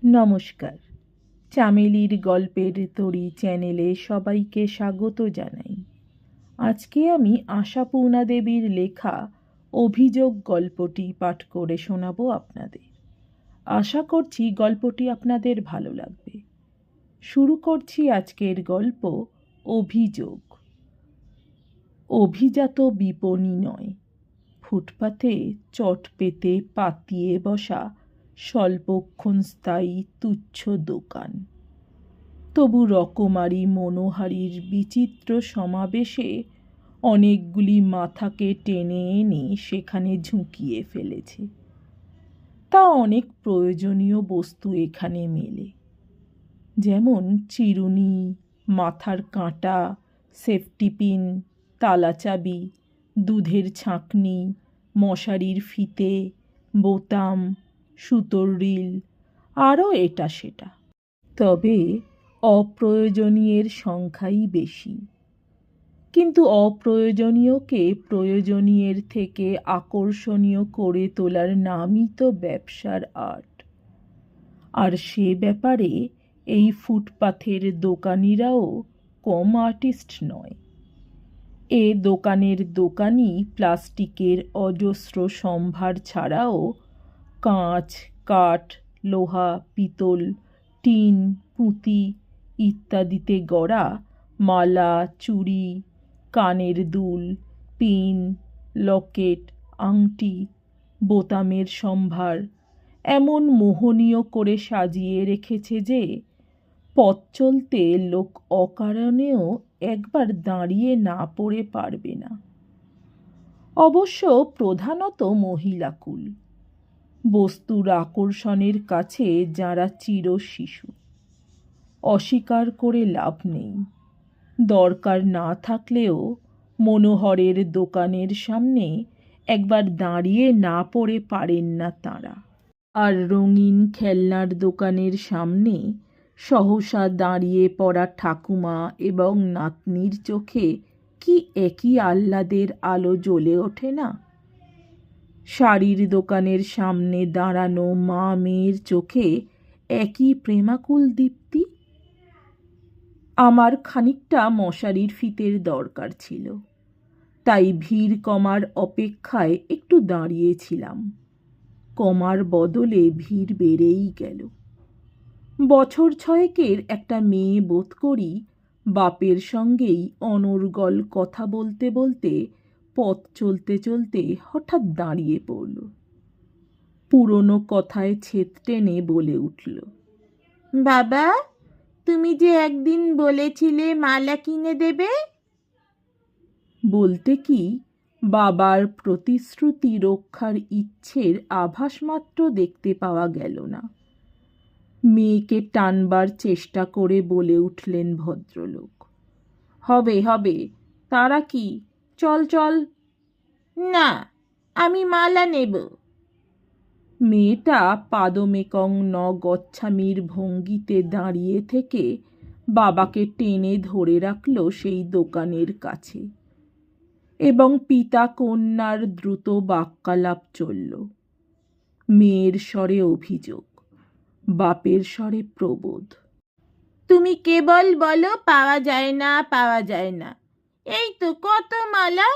নমস্কার। চামেলির গল্পের তরী চ্যানেলে সবাইকে স্বাগত জানাই। আজকে আমি আশাপূর্ণা দেবীর লেখা অভিযোগ গল্পটি পাঠ করে শোনাবো আপনাদের। আশা করছি গল্পটি আপনাদের ভালো লাগবে। শুরু করছি আজকের গল্প অভিযোগ। অভিজাত বিপণী নয়, ফুটপাতে চট পেতে পাতিয়ে বসা স্বল্পক্ষণ স্থায়ী তুচ্ছ দোকান। তবু রকমারি মনোহারীর বিচিত্র সমাবেশে অনেকগুলি মাথাকে টেনে এনে সেখানে ঝুঁকিয়ে ফেলেছে। তা অনেক প্রয়োজনীয় বস্তু এখানে মেলে, যেমন চিরুনি, মাথার কাঁটা, সেফটি পিন, তালাচাবি, দুধের ছাঁকনি, মশারির ফিতে, বোতাম, সুতোর রিল, আরও এটা সেটা। তবে অপ্রয়োজনীয়ের সংখ্যাই বেশি। কিন্তু অপ্রয়োজনীয়কে প্রয়োজনীয়ের থেকে আকর্ষণীয় করে তোলার নামই তো ব্যবসার আর্ট। আর সে ব্যাপারে এই ফুটপাথের দোকানিরাও কম আর্টিস্ট নয়। এ দোকানের দোকানি প্লাস্টিকের অজস্র সম্ভার ছাড়াও কাঁচ, কাঠ, লোহা, পিতল, টিন, পুঁতি ইত্যাদিতে গড়া মালা, চুড়ি, কানের দুল, পিন, লকেট, আংটি, বোতামের সম্ভার এমন মোহনীয় করে সাজিয়ে রেখেছে যে পথ চলতে লোক অকারণেও একবার দাঁড়িয়ে না পড়ে পারবে না। অবশ্য প্রধানত মহিলাকুল, বস্তুর আকর্ষণের কাছে যারা চির শিশু। অস্বীকার করে লাভ নেই, দরকার না থাকলেও মনোহরের দোকানের সামনে একবার দাঁড়িয়ে না পড়ে পারেন না তাঁরা। আর রঙিন খেলনার দোকানের সামনে সহসা দাঁড়িয়ে পড়া ঠাকুমা এবং নাতনির চোখে কি একই আহ্লাদের আলো জ্বলে ওঠে না? শাড়ির দোকানের সামনে দাঁড়ানো মা মেয়ের চোখে একই প্রেমাকুল দীপ্তি। আমার খানিকটা মশারির ফিতের দরকার ছিল, তাই ভিড় কমার অপেক্ষায় একটু দাঁড়িয়েছিলাম। কমার বদলে ভিড় বেড়েই গেল। বছর ছয়েকের একটা মেয়ে বোধ করি বাপের সঙ্গেই অনর্গল কথা বলতে বলতে পথ চলতে চলতে হঠাৎ দাঁড়িয়ে পড়ল। পুরনো কথায় ছেদ টেনে বলে উঠল, বাবা, তুমি যে একদিন বলেছিলে মালা কিনে দেবে। বলতে কি বাবার প্রতিশ্রুতি রক্ষার ইচ্ছের আভাস মাত্র দেখতে পাওয়া গেল না। মেয়েকে টানবার চেষ্টা করে বলে উঠলেন ভদ্রলোক, হবে হবে, তারা কি, চল চল। না, আমি মালা নেব। মেয়েটা পাদমেকং ন গচ্ছামির ভঙ্গিতে দাঁড়িয়ে থেকে বাবাকে টেনে ধরে রাখল সেই দোকানের কাছে, এবং পিতা কন্যার দ্রুত বাক্যালাপ চলল। মেয়ের স্বরে অভিযোগ, বাপের স্বরে প্রবোধ। তুমি কেবল বলো পাওয়া যায় না, পাওয়া যায় না, এই তো কত মালা।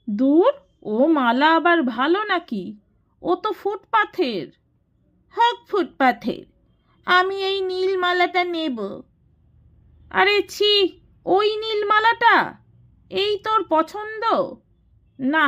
দূর, ও মালা আবার ভালো নাকি? ও তো ফুটপাথের। হোক ফুটপাথের, আমি এই নীল মালাটা নেব। আরে ছি, ওই নীল মালাটা? এই তোর পছন্দ? না,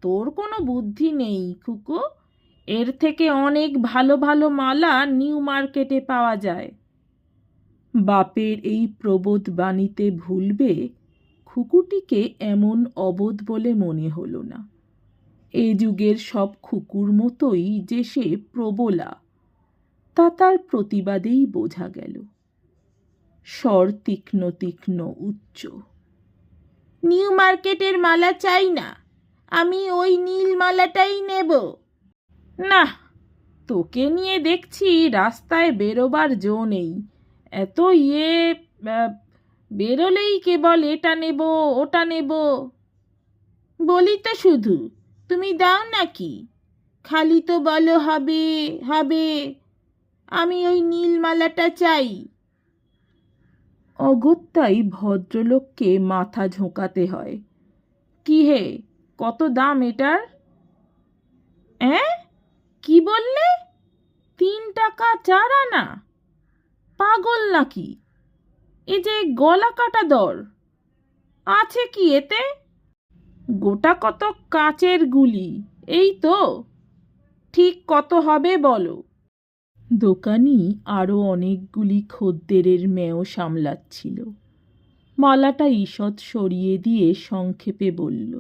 তোর কোনো বুদ্ধি নেই খুকু। এর থেকে অনেক ভালো ভালো মালা নিউ মার্কেটে পাওয়া যায়। বাপের এই প্রবোধ বাণীতে ভুলবে খুকুটিকে এমন অবোধ বলে মনে হলো না। এ যুগের সব খুকুর মতোই যে সে প্রবলা, তা তার প্রতিবাদেই বোঝা গেল। স্বর তীক্ষ্ণ তীক্ষ্ণ উচ্চ। নিউ মার্কেটের মালা চাই না, আমি ওই নীল মালাটাই নেব। না, তোকে নিয়ে দেখছি রাস্তায় বেরোবার জো নেই। এত বেরোলেই কেবল এটা নেব ওটা নেব বলি তো শুধু, তুমি দাও নাকি? খালি তো বলো হবে হবে। আমি ওই নীল মালাটা চাই। অগত্যাই ভদ্রলোককে মাথা ঝোঁকাতে হয়। কি হে, কত দাম এটার? কি বললে? 3 টাকা 4 আনা? পাগল নাকি? এ যে গলা কাটা দর। আছে কি এতে? গোটা কত কাচের গুলি, এই তো। ঠিক কত হবে বলো? দোকানি আরও অনেকগুলি খদ্দেরের মেও সামলাচ্ছিল। মালাটা ঈষৎ সরিয়ে দিয়ে সংক্ষেপে বলল,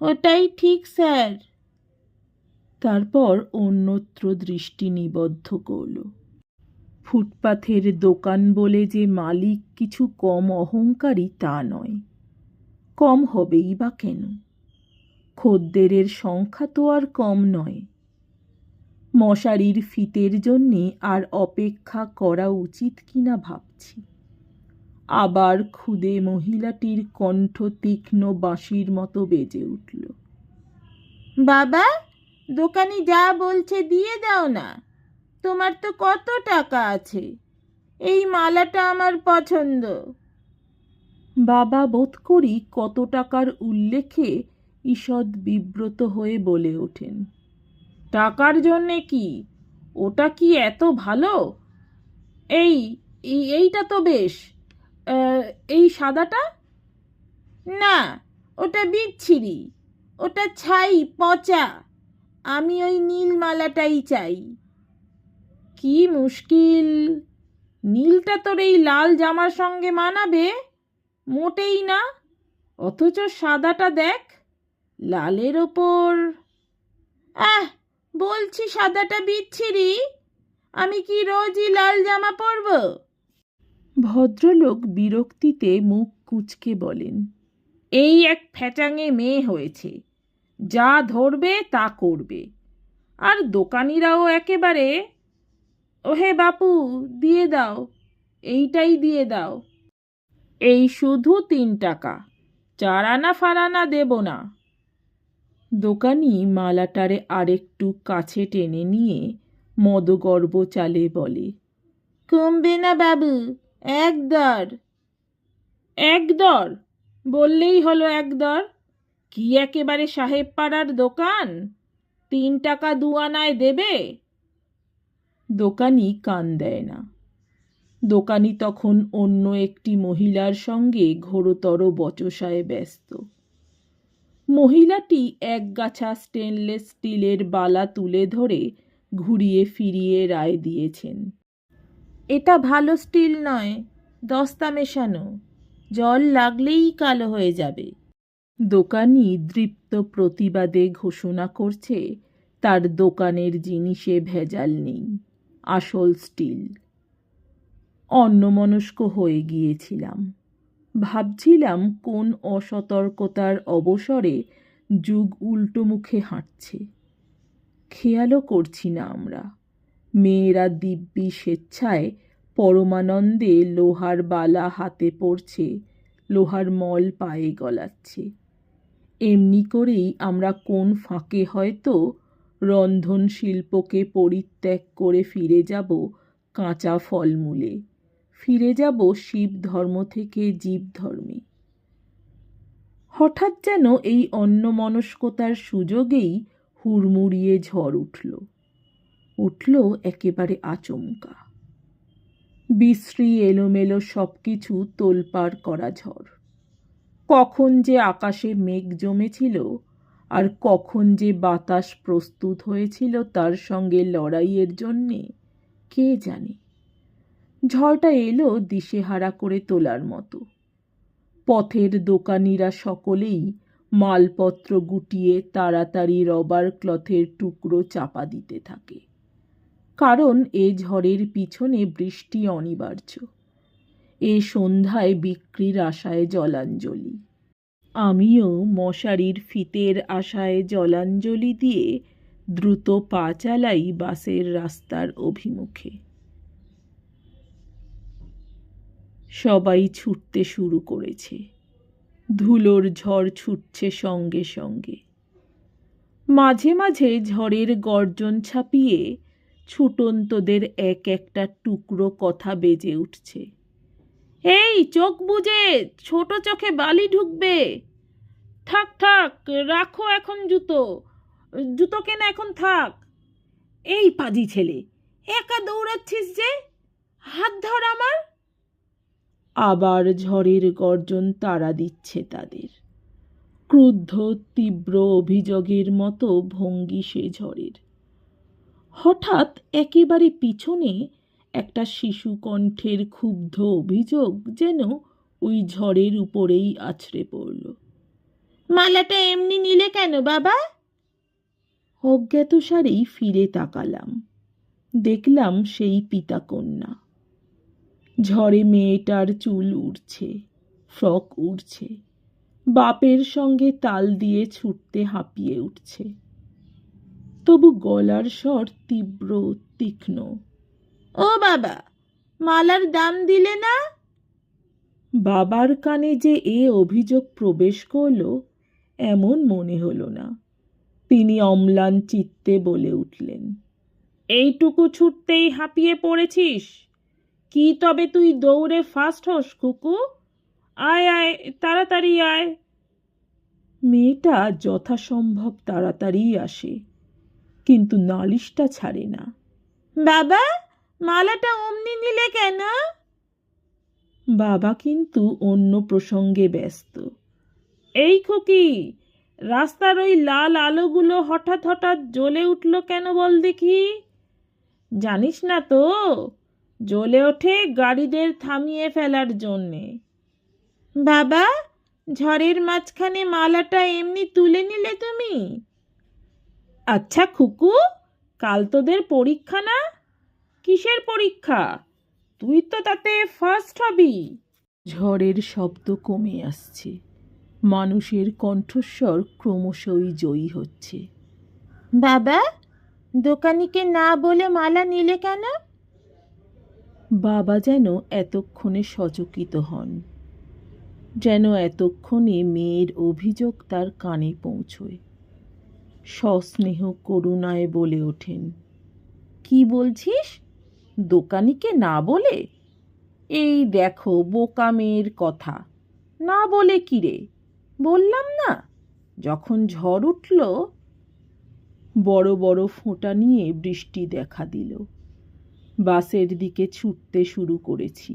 ওটাই ঠিক স্যার। তারপর অন্যত্র দৃষ্টি নিবদ্ধ করল। ফুটপাথের দোকান বলে যে মালিক কিছু কম অহংকারী তা নয়। কম হবেই বা কেন? খদ্দেরের সংখ্যা তো আর কম নয়। মশারির ফিতের জন্যে আর অপেক্ষা করা উচিত কিনা ভাবছি। আবার ক্ষুদে মহিলাটির কণ্ঠ তীক্ষ্ণ বাঁশির মতো বেজে উঠল। বাবা, দোকানি যা বলছে দিয়ে দাও না। তোমার তো কত টাকা আছে। এই মালাটা আমার পছন্দ। বাবা বোধ করি কত টাকার উল্লেখে ঈষৎ বিব্রত হয়ে বলে ওঠেন, টাকার জন্যে কি? ওটা কি এত ভালো? এই এইটা তো বেশ। এই সাদাটা? না, ওটা বিচ্ছিরি। ওটা ছাই, পচা। আমি ওই নীল মালাটাই চাই। কি মুশকিল! নীলটা তোর এই লাল জামার সঙ্গে মানাবে? মোটেই না। অথচ সাদাটা দেখ, লালের ওপর। বলছি সাদাটা বিচ্ছিরি। আমি কি রোজই লাল জামা পরব? ভদ্রলোক বিরক্তিতে মুখ কুঁচকে বলেন, এই এক ফ্যাচাঙে মেয়ে হয়েছে, যা ধরবে তা করবে। আর দোকানিরাও একেবারে। ওহে বাপু, দিয়ে দাও, এইটাই দিয়ে দাও। এই শুধু 3 টাকা, 4 আনা ফারানা দেব না। দোকানি মালাটারে আরেকটু কাছে টেনে নিয়ে মদগর্ব চালে বলে, কমবে না বাবু, 1 দর। 1 দর বললেই হলো 1 দর। কি একেবারে সাহেব পাড়ার দোকান? 3 টাকা 2 আনায় দেবে? দোকানি কান দেয় না। দোকানি তখন অন্য একটি মহিলার সঙ্গে ঘোরতর বচসায় ব্যস্ত। মহিলাটি একগাছা স্টেনলেস স্টিলের বালা তুলে ধরে ঘুরিয়ে ফিরিয়ে রায় দিয়েছেন, এটা ভালো স্টিল নয়, দস্তা মেশানো, জল লাগলেই কালো হয়ে যাবে। দোকানি দৃপ্ত প্রতিবাদে ঘোষণা করছে তার দোকানের জিনিসে ভেজাল নেই, আসল স্টিল। অন্যমনস্ক হয়ে গিয়েছিলাম। ভাবছিলাম কোন অসতর্কতার অবসরে যুগ উল্টো মুখে হাঁটছে। খেয়ালও করছি না আমরা। মেয়েরা দিব্যি স্বেচ্ছায় পরমানন্দে লোহার বালা হাতে পড়ছে, লোহার মল পায়ে গলাচ্ছে। এমনি করেই আমরা কোন ফাঁকে হয়তো রন্ধন শিল্পকে পরিত্যাগ করে ফিরে যাব কাঁচা ফলমূলে, ফিরে যাব শিব ধর্ম থেকে জীব ধর্মে। হঠাৎ যেন এই অন্যমনস্কতার সুযোগেই হুড়মুড়িয়ে ঝড় উঠল একেবারে আচমকা। বিশ্রী এলোমেলো সব কিছু তোলপাড় করা ঝড়। কখন যে আকাশে মেঘ জমেছিল আর কখন যে বাতাস প্রস্তুত হয়েছিল তার সঙ্গে লড়াইয়ের জন্যে কে জানে। ঝড়টা এলো দিশেহারা করে তোলার মতো। পথের দোকানিরা সকলেই মালপত্র গুটিয়ে তাড়াতাড়ি রবার ক্লথের টুকরো চাপা দিতে থাকে, কারণ এ ঝড়ের পিছনে বৃষ্টি অনিবার্য। এ সন্ধ্যায় বিক্রির আশায় জলাঞ্জলি। আমিও মশারির ফিতের আশায় জলাঞ্জলি দিয়ে দ্রুত পা চালাই বাসের রাস্তার অভিমুখে। সবাই ছুটতে শুরু করেছে। ধুলোর ঝড় ছুটছে সঙ্গে সঙ্গে। মাঝে মাঝে ঝড়ের গর্জন ছাপিয়ে ছুটন্তদের এক একটা টুকরো কথা বেজে উঠছে। এই চোখ বুজে, ছোট চোখে বালি ঢুকবে। থাক থাক, রাখো এখন জুতো, জুতো কেন এখন থাক। এই পাজি ছেলে, একা দৌড়াচ্ছিস যে, হাত ধর আমার। আবার ঝড়ের গর্জন তাড়া দিচ্ছে তাদের। ক্রুদ্ধ তীব্র অভিযোগের মতো ভঙ্গি সে ঝড়ের। হঠাৎ একেবারে পিছনে একটা শিশু কণ্ঠের ক্ষুব্ধ অভিযোগ যেন ওই ঝড়ের উপরেই আছড়ে পড়ল। মালাটা এমনি নিলে কেন বাবা? অজ্ঞাতসারেই ফিরে তাকালাম। দেখলাম সেই পিতা কন্যা। ঝড়ে মেয়েটার চুল উড়ছে, ফ্রক উড়ছে, বাপের সঙ্গে তাল দিয়ে ছুটতে হাঁপিয়ে উঠছে। তবু গলার স্বর তীব্র তীক্ষ্ণ। ও বাবা, মালার দাম দিলে না? বাবার কানে যে এ অভিযোগ প্রবেশ করল এমন মনে হলো না। তিনি অম্লান চিত্তে বলে উঠলেন, এইটুকু ছুটতেই হাঁপিয়ে পড়েছিস? কি তবে তুই দৌড়ে ফাস্ট হোস কুকু? আয় আয়, তাড়াতাড়ি আয়। মেয়েটা যথাসম্ভব তাড়াতাড়ি আসে, কিন্তু নালিশটা ছাড়ে না। বাবা, মালাটা অমনি নিলে কেন? বাবা কিন্তু অন্য প্রসঙ্গে ব্যস্ত। এই খুকি, রাস্তার ওই লাল আলোগুলো হঠাৎ হঠাৎ জ্বলে উঠল কেন বল দেখি? জানিস না তো, জ্বলে ওঠে গাড়িদের থামিয়ে ফেলার জন্যে। বাবা, ঝড়ের মাঝখানে মালাটা এমনি তুলে নিলে তুমি? আচ্ছা খুকু, কাল তোদের পরীক্ষা না? কিসের পরীক্ষা? তুই তো তাতে ফার্স্ট হবি। ঝড়ের শব্দ কমে আসছে, মানুষের কণ্ঠস্বর ক্রমশই জয়ী হচ্ছে। বাবা, দোকানিকে না বলে মালা নিলে কেন? বাবা যেন এতক্ষণে সচকিত হন, যেন এতক্ষণে মেয়ের অভিযোগ তার কানে পৌঁছয়। সস্নেহ করুণায় বলে ওঠেন, কি বলছিস? দোকানিকে না বলে? এই দেখো বোকা মেয়ের কথা, না বলে কি রে? বললাম না, যখন ঝড় উঠল। বড় বড় ফোঁটা নিয়ে বৃষ্টি দেখা দিল। বাসের দিকে ছুটতে শুরু করেছি।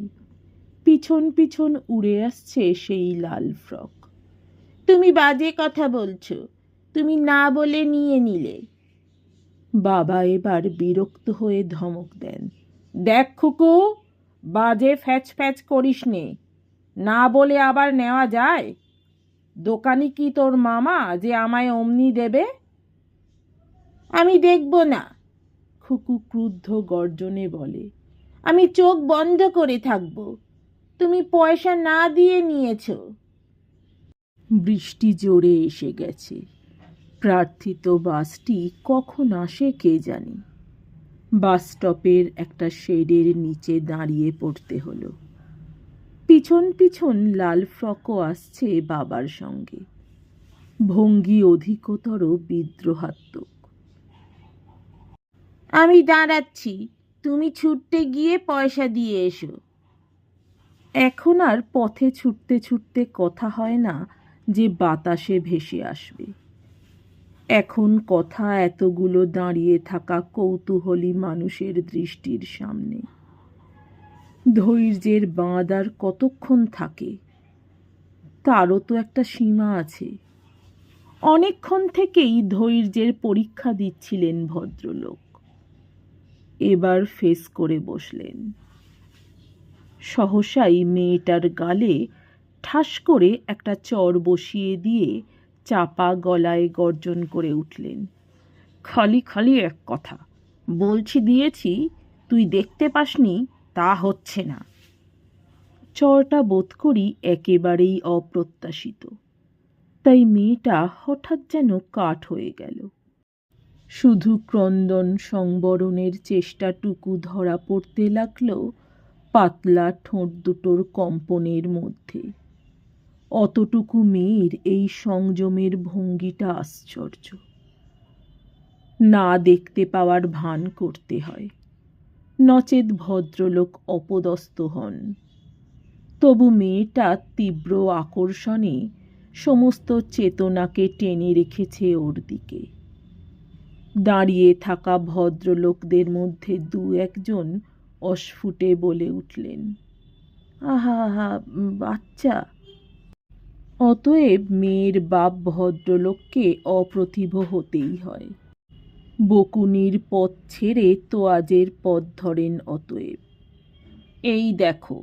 পিছন পিছন উড়ে আসছে সেই লাল ফ্রক। তুমি বাজে কথা বলছো, তুমি না বলে নিয়ে নিলে। বাবা এবার বিরক্ত হয়ে ধমক দেন, দেখ খুকু, বাজে ফ্যাচ ফ্যাচ করিস নে। না বলে আবার নেওয়া যায়? দোকানি কি তোর মামা যে আমায় অমনি দেবে? আমি দেখব না, খুকু ক্রুদ্ধ গর্জনে বলে। আমি চোখ বন্ধ করে থাকব। তুমি পয়সা না দিয়ে নিয়েছ। বৃষ্টি জোরে এসে গেছে। প্রার্থিত বাসটি কখন আসে কে জানি। বাস স্টপের একটা শেডের নিচে দাঁড়িয়ে পড়তে হলো। পিছন পিছন লাল ফ্রকও আসছে বাবার সঙ্গে, ভঙ্গি অধিকতর বিদ্রোহাত্মক। আমি দাঁড়াচ্ছি, তুমি ছুটতে গিয়ে পয়সা দিয়ে এসো। এখন আর পথে ছুটতে ছুটতে কথা হয় না যে বাতাসে ভেসে আসবে। এখন কথা এতগুলো দাঁড়িয়ে থাকা কৌতূহলী মানুষের দৃষ্টির সামনে। ধৈর্যের বাঁধ আর কতক্ষণ থাকে? তারও তো একটা সীমা আছে। অনেকক্ষণ থেকেই ধৈর্যের পরীক্ষা দিচ্ছিলেন ভদ্রলোক। এবার ফেস করে বসলেন। সহসাই মেয়েটার গালে ঠাস করে একটা চড় বসিয়ে দিয়ে চাপা গলায় গর্জন করে উঠলেন, খালি খালি এক কথা বলছি দিয়েছি, তুই দেখতে পাসনি তা হচ্ছে না। চড়টা বোধ করি একেবারেই অপ্রত্যাশিত, তাই মেয়েটা হঠাৎ যেন কাঠ হয়ে গেল। শুধু ক্রন্দন সংবরণের চেষ্টাটুকু ধরা পড়তে লাগল পাতলা ঠোঁট দুটোর কম্পনের মধ্যে। অতটুকু মেয়ের এই সংযমের ভঙ্গিটা আশ্চর্য। না দেখতে পাওয়ার ভান করতে হয়, নচেৎ ভদ্রলোক অপদস্থ হন। তবু মেয়েটা তীব্র আকর্ষণে সমস্ত চেতনাকে টেনে রেখেছে ওর দিকে। দাঁড়িয়ে থাকা ভদ্রলোকদের মধ্যে দু একজন অস্ফুটে বলে উঠলেন, আহা আহা, বাচ্চা। অতএব মেয়ের বাপ ভদ্রলোককে অপ্রতিভ হতেই হয়। বকুনির পথ ছেড়ে তোয়াজের পথ ধরেন অতএব। এই দেখো,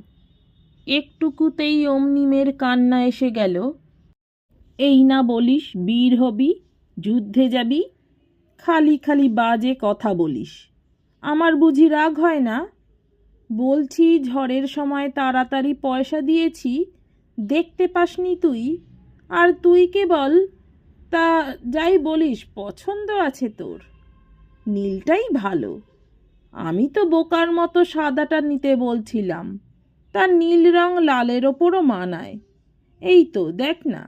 একটুকুতেই অমনি মেয়ের কান্না এসে গেল। এই না বলিস বীর হবি, যুদ্ধে যাবি, খালি খালি বাজে কথা বলিস। আমার বুঝি রাগ হয় না? বলছি ঝড়ের সময় তাড়াতাড়ি পয়সা দিয়েছি, দেখতে পাসনি তুই? আর তুই কেবল, তা যাই বলিস পছন্দ আছে তোর, নীলটাই ভালো। আমি তো বোকার মতো সাদাটা নিতে বলছিলাম, তার নীল রং লালের ওপরও মানায়। এই তো দেখ না।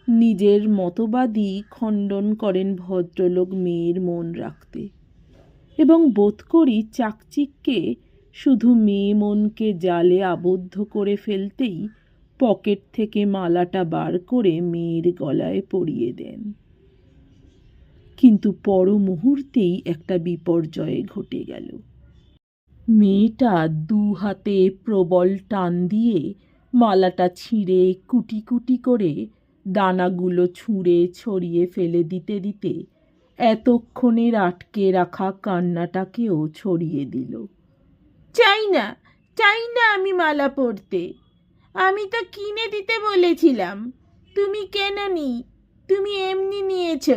নিজের মতবাদী খণ্ডন করেন ভদ্রলোক মেয়ের মন রাখতে, এবং বোধ করি চাকচিক্যে শুধু মেয়ে মনকে জালে আবদ্ধ করে ফেলতেই পকেট থেকে মালাটা বার করে মেয়ের গলায় পরিয়ে দেন। কিন্তু পর মুহূর্তেই একটা বিপর্যয় ঘটে গেল। মেয়েটা দু হাতে প্রবল টান দিয়ে মালাটা ছিঁড়ে কুটি কুটি করে দানাগুলো ছুঁড়ে ছড়িয়ে ফেলে দিতে দিতে এতক্ষণের আটকে রাখা কান্নাটাকেও ছড়িয়ে দিল। চাই না, চাই না আমি মালা পরতে। আমি তো কিনে দিতে বলেছিলাম, তুমি কেননি? তুমি এমনি নিয়েছ।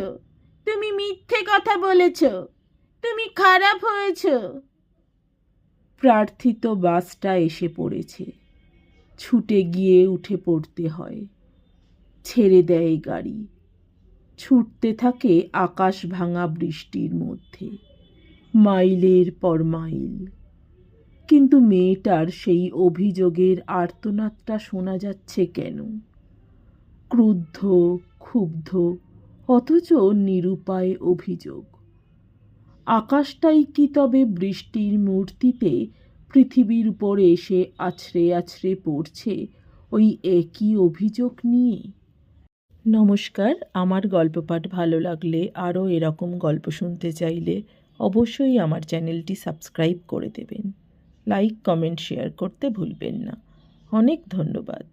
তুমি মিথ্যে কথা বলেছ। তুমি খারাপ হয়েছ। প্রার্থিত বাসটা এসে পড়েছে। ছুটে গিয়ে উঠে পড়তে হয়। ছেড়ে দেয় গাড়ি। ছুটতে থাকে আকাশ ভাঙা বৃষ্টির মধ্যে, মাইলের পর মাইল। কিন্তু মেয়েটার সেই অভিযোগের আর্তনাদটা শোনা যাচ্ছে কেন? ক্রুদ্ধ, ক্ষুব্ধ, অথচ নিরুপায় অভিযোগ। আকাশটাই কি তবে বৃষ্টির মূর্তিতে পৃথিবীর উপরে এসে আছড়ে আছড়ে পড়ছে ওই একই অভিযোগ নিয়ে? নমস্কার, আমার গল্প পাঠ ভালো লাগলে, আরও এরকম গল্প শুনতে চাইলে অবশ্যই আমার চ্যানেলটি সাবস্ক্রাইব করে দেবেন। লাইক, কমেন্ট, শেয়ার করতে ভুলবেন না। অনেক ধন্যবাদ।